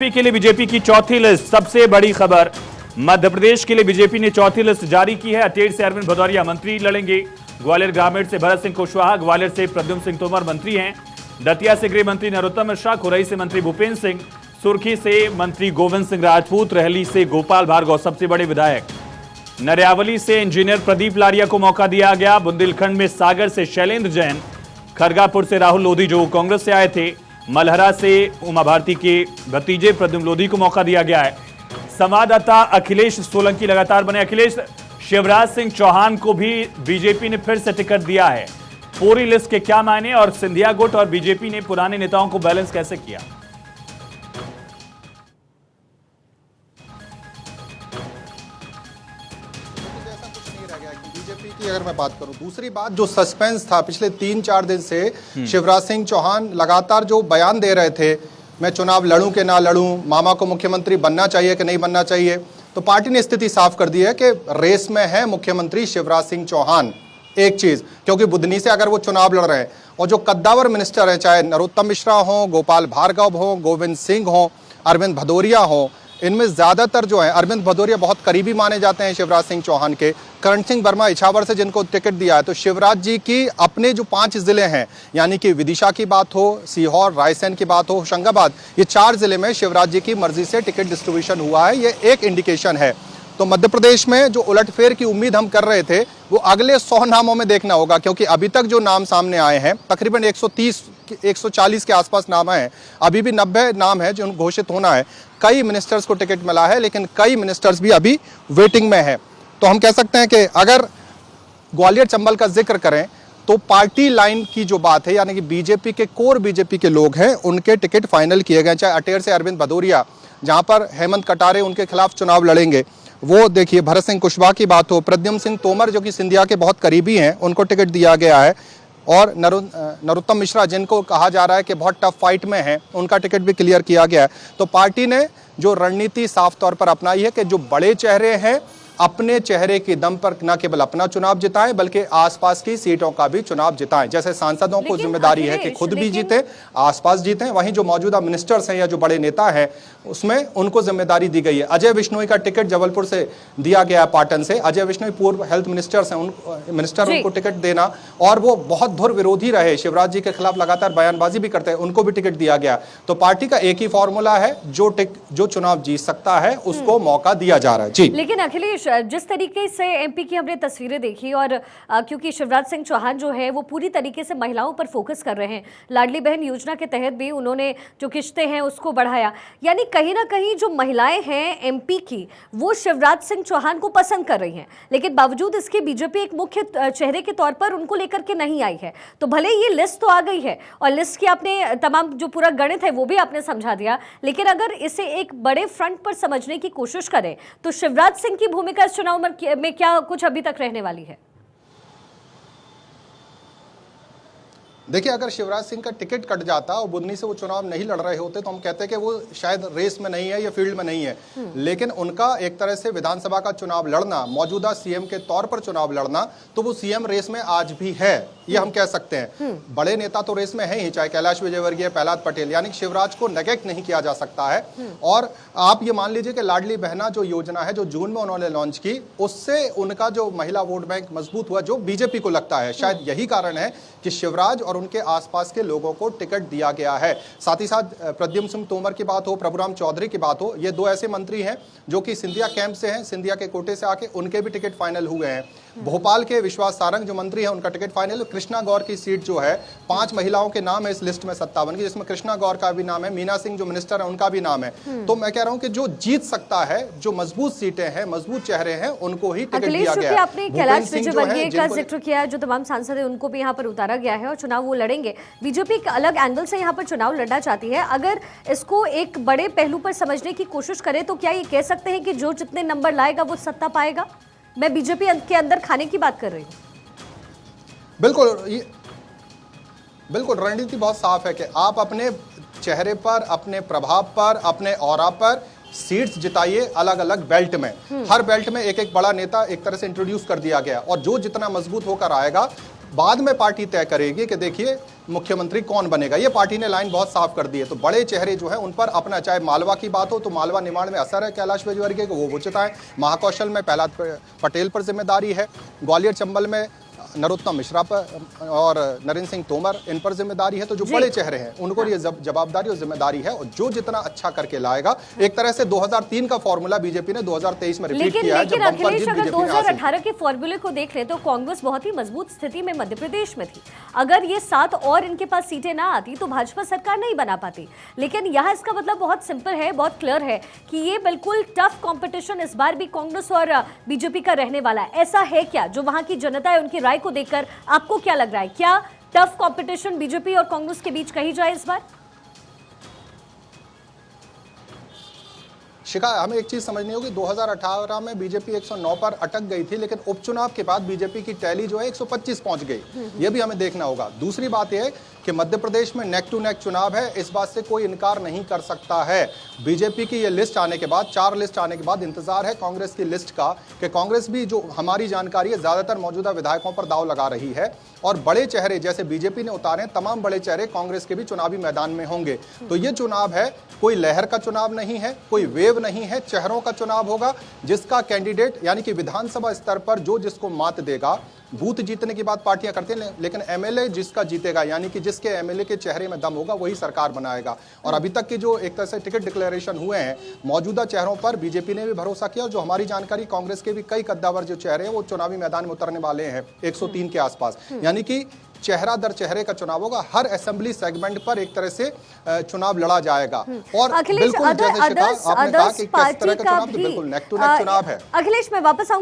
के लिए बीजेपी की चौथी लिस्ट। सबसे बड़ी खबर, मध्य प्रदेश के लिए बीजेपी ने चौथी लिस्ट जारी की है। अटेर से अरविंद भदौरिया मंत्री लड़ेंगे। ग्वालियर ग्रामीण से भरत सिंह कुशवाहा, ग्वालियर से प्रद्युम्न सिंह तोमर मंत्री हैं। दतिया से गृह मंत्री नरोत्तम मिश्रा, खुरई से मंत्री भूपेन्द्र सिंह, सुर्खी से मंत्री गोविंद सिंह राजपूत, रहली से गोपाल भार्गव सबसे बड़े विधायक। नरियावली से इंजीनियर प्रदीप लारिया को मौका दिया गया। बुंदेलखंड में सागर से शैलेंद्र जैन, खरगापुर से राहुल लोधी जो कांग्रेस से आए थे, मलहरा से उमा भारती के भतीजे प्रद्युम्न लोधी को मौका दिया गया है। संवाददाता अखिलेश सोलंकी लगातार बने। अखिलेश, शिवराज सिंह चौहान को भी बीजेपी ने फिर से टिकट दिया है। पूरी लिस्ट के क्या मायने और सिंधिया गुट और बीजेपी ने पुराने नेताओं को बैलेंस कैसे किया? बीजेपी की अगर मैं बात करूं, दूसरी बात जो सस्पेंस था पिछले 3-4 दिन से, शिवराज सिंह चौहान लगातार जो बयान दे रहे थे, मैं चुनाव लड़ूं कि ना लड़ूं, मामा को मुख्यमंत्री बनना चाहिए कि नहीं बनना चाहिए, तो पार्टी ने स्थिति साफ कर दी है कि रेस में है मुख्यमंत्री शिवराज सिंह चौहान। एक चीज, क्योंकि बुधनी से अगर वो चुनाव लड़ रहे हैं और जो कद्दावर मिनिस्टर हैं, चाहे नरोत्तम मिश्रा हो, गोपाल भार्गव हो, गोविंद सिंह हो, अरविंद भदौरिया हो, इनमें ज्यादातर जो है, अरविंद भदौरिया बहुत करीबी माने जाते हैं शिवराज सिंह चौहान के। करण सिंह वर्मा इछावर से जिनको टिकट दिया है, तो शिवराज जी की अपने जो 5 जिले हैं, यानी कि विदिशा की बात हो, सीहोर, रायसेन की बात हो, होशंगाबाद, ये 4 जिले में शिवराज जी की मर्जी से टिकट डिस्ट्रीब्यूशन हुआ है। ये एक इंडिकेशन है। तो मध्य प्रदेश में जो उलटफेर की उम्मीद हम कर रहे थे, वो अगले 100 नामों में देखना होगा, क्योंकि अभी तक जो नाम सामने आए हैं तकरीबन 140 के आसपास नाम है। अभी भी 90 नाम है जो घोषित होना है। कई मिनिस्टर्स को टिकट मिला है, लेकिन कई मिनिस्टर्स भी अभी वेटिंग में है। तो हम कह सकते हैं कि अगर ग्वालियर चंबल का जिक्र करें तो पार्टी लाइन की जो बात है, यानी कि बीजेपी के कोर बीजेपी के लोग हैं, उनके टिकट फाइनल किए गए। चाहे अटेर से अरविंद भदौरिया, जहां पर हेमंत कटारे उनके खिलाफ चुनाव लड़ेंगे, वो देखिए, भरत सिंह कुशवाहा की बात हो, प्रद्युम्न सिंह तोमर जो कि सिंधिया के बहुत करीबी हैं, उनको टिकट दिया गया है, और नरोत्तम मिश्रा जिनको कहा जा रहा है कि बहुत टफ फाइट में हैं, उनका टिकट भी क्लियर किया गया है। तो पार्टी ने जो रणनीति साफ तौर पर अपनाई है कि जो बड़े चेहरे हैं अपने चेहरे के दम पर न केवल अपना चुनाव जिताएं, बल्कि आसपास की सीटों का भी चुनाव जिताएं। जैसे सांसदों को जिम्मेदारी है कि खुद भी जीते, आसपास जीतें, वहीं जो मौजूदा मिनिस्टर्स हैं या जो बड़े नेता हैं, उसमें उनको जिम्मेदारी दी गई है। अजय विश्नोई का टिकट जबलपुर से दिया गया है, पाटन से। अजय विश्नोई पूर्व हेल्थ मिनिस्टर्स हैं, उनको टिकट देना, और वो बहुत धुर विरोधी रहे, शिवराज जी के खिलाफ लगातार बयानबाजी भी करते हैं, उनको भी टिकट दिया गया। तो पार्टी का एक ही फॉर्मूला है, जो चुनाव जीत सकता है उसको मौका दिया जा रहा है। जी, लेकिन अखिलेश, जिस तरीके से एमपी की हमने तस्वीरें देखी, और क्योंकि शिवराज सिंह चौहान जो है वो पूरी तरीके से महिलाओं पर फोकस कर रहे हैं, लाडली बहन योजना के तहत भी उन्होंने जो किश्तें हैं उसको बढ़ाया, यानी कहीं ना कहीं जो महिलाएं हैं एमपी की, वो शिवराज सिंह चौहान को पसंद कर रही हैं। लेकिन बावजूद इसके बीजेपी एक मुख्य चेहरे के तौर पर उनको लेकर के नहीं आई है। तो भले ये लिस्ट तो आ गई है, और लिस्ट की आपने तमाम जो पूरा गणित है वो भी आपने समझा दिया, लेकिन अगर इसे एक बड़े फ्रंट पर समझने की कोशिश करें तो शिवराज सिंह की भूमिका इस चुनाव में क्या कुछ अभी तक रहने वाली है? देखिए, अगर शिवराज सिंह का टिकट कट जाता और बुधनी से वो चुनाव नहीं लड़ रहे होते, तो हम कहते कि वो शायद रेस में नहीं है या फील्ड में नहीं है। लेकिन उनका एक तरह से विधानसभा का चुनाव लड़ना, मौजूदा सीएम के तौर पर चुनाव लड़ना, तो वो सीएम रेस में आज भी है, ये हम कह सकते हैं। बड़े नेता तो रेस में है ही, चाहे कैलाश विजयवर्गीय, प्रहलाद पटेल, यानी शिवराज को नेगेक्ट नहीं किया जा सकता है। और आप ये मान लीजिए कि लाडली बहना जो योजना है, जो जून में उन्होंने लॉन्च की, उससे उनका जो महिला वोट बैंक मजबूत हुआ, जो बीजेपी को लगता है। शायद यही कारण है कि शिवराज और उनके आसपास के लोगों को टिकट दिया गया है। साथ ही साथ प्रद्युम्न सिंह तोमर की बात हो, प्रभुराम चौधरी की बात हो, ये 2 ऐसे मंत्री हैं जो कि सिंधिया कैंप से हैं, सिंधिया के कोटे से आके उनके भी टिकट फाइनल हुए हैं। भोपाल के विश्वास सारंग जो मंत्री हैं, उनका टिकट फाइनल। कृष्णा गौर की सीट जो है, 5 महिलाओं के नाम है इस लिस्ट में 57 की, जिसमें कृष्णा गौर का भी नाम है, मीना सिंह जो मिनिस्टर है उनका भी नाम है। तो मैं कह रहा हूं कि जो जीत सकता है, जो मजबूत सीटें हैं, मजबूत चेहरे हैं, उनको ही टिकट दिया गया है। आपने कैलाश विजयवर्गीय का जिक्र किया, जो तमाम सांसद हैं उनको भी यहाँ पर उतारा गया है और चुनाव वो लड़ेंगे। बीजेपी एक अलग एंगल से यहाँ पर चुनाव लड़ना चाहती है। अगर इसको एक बड़े पहलू पर समझने की कोशिश करें तो क्या ये कह सकते हैं कि जो जितने नंबर लाएगा वो सत्ता पाएगा? मैं बीजेपी के अंदर खाने की बात कर रही हूँ। बिल्कुल रणनीति बहुत साफ है कि आप अपने चेहरे पर, अपने प्रभाव पर, अपने ऑरा पर सीट्स जिताइए अलग अलग बेल्ट में। हर बेल्ट में एक एक बड़ा नेता एक तरह से इंट्रोड्यूस कर दिया गया, और जो जितना मजबूत होकर आएगा बाद में पार्टी तय करेगी कि देखिए मुख्यमंत्री कौन बनेगा। ये पार्टी ने लाइन बहुत साफ कर दी है। तो बड़े चेहरे जो है उन पर अपना, चाहे मालवा की बात हो तो मालवा निमाड़ में असर है कैलाश विजयवर्गीय को, वो उचिताएं। महाकौशल में प्रहलाद पटेल पर जिम्मेदारी है। ग्वालियर चंबल में नरोत्तम मिश्रा पर और नरेंद्र सिंह तोमर, इन पर जिम्मेदारी है। तो जो बड़े चेहरे हैं उनको ये जवाबदारी और जिम्मेदारी है, और जो जितना अच्छा करके लाएगा, एक तरह से 2003 का फॉर्मूला बीजेपी ने 2023 में रिपीट किया है। लेकिन अखिलेश, अगर 2018 के फॉर्मूले को देख ले तो कांग्रेस बहुत ही मजबूत स्थिति में मध्य प्रदेश में थी। अगर ये 7 और इनके पास सीटें ना आती तो भाजपा सरकार नहीं बना पाती। लेकिन यहाँ इसका मतलब बहुत सिंपल है, बहुत क्लियर है कि ये बिल्कुल टफ कॉम्पिटिशन इस बार भी कांग्रेस और बीजेपी का रहने वाला है। ऐसा है क्या जो वहां की जनता है, उनकी राय को देखकर आपको क्या लग रहा है? क्या टफ कंपटीशन बीजेपी और कांग्रेस के बीच कही जाए इस बार? शिखा, हमें एक चीज समझनी होगी, 2018 में बीजेपी 109 पर अटक गई थी, लेकिन उपचुनाव के बाद बीजेपी की टैली जो है 125 पहुंच गई। ये भी हमें देखना होगा। दूसरी बात यह है कि मध्य प्रदेश में नेक टू नेक चुनाव है, इस बात से कोई इनकार नहीं कर सकता है। बीजेपी की ये लिस्ट आने के बाद, 4 लिस्ट आने के बाद इंतजार है कांग्रेस की लिस्ट का, कि कांग्रेस भी, जो हमारी जानकारी है, ज्यादातर मौजूदा विधायकों पर दाव लगा रही है। और बड़े चेहरे जैसे बीजेपी ने उतारे, तमाम बड़े चेहरे कांग्रेस के भी चुनावी मैदान में होंगे। तो ये चुनाव है, कोई लहर का चुनाव नहीं है, कोई वेव नहीं है, चेहरों का चुनाव होगा, जिसका कैंडिडेट यानी कि विधानसभा स्तर पर जो जिसको मात देगा। बूथ जीतने की बात पार्टियां करती हैं, लेकिन एमएलए जिसका जीतेगा, यानी कि जिसके एमएलए के चेहरे में दम होगा, वही सरकार बनाएगा। और अभी तक की जो एक तरह से टिकट डिक्लेरेशन हुए हैं, मौजूदा चेहरों पर बीजेपी ने भी भरोसा किया। और जो हमारी जानकारी, कांग्रेस के भी कई कद्दावर जो चेहरे हैं वो चुनावी मैदान में उतरने वाले हैं 103 के आसपास। यानी कि चेहरा दर चेहरे का चुनाव होगा। हर असेंबली सेगमेंट पर एक तरह से चुनाव लड़ा जाएगा। और बिल्कुल जैसे आपने कहा कि किस तरह का चुनाव, तो बिल्कुल नेक टू नेक चुनाव है। अखिलेश, मैं वापस आऊंगा।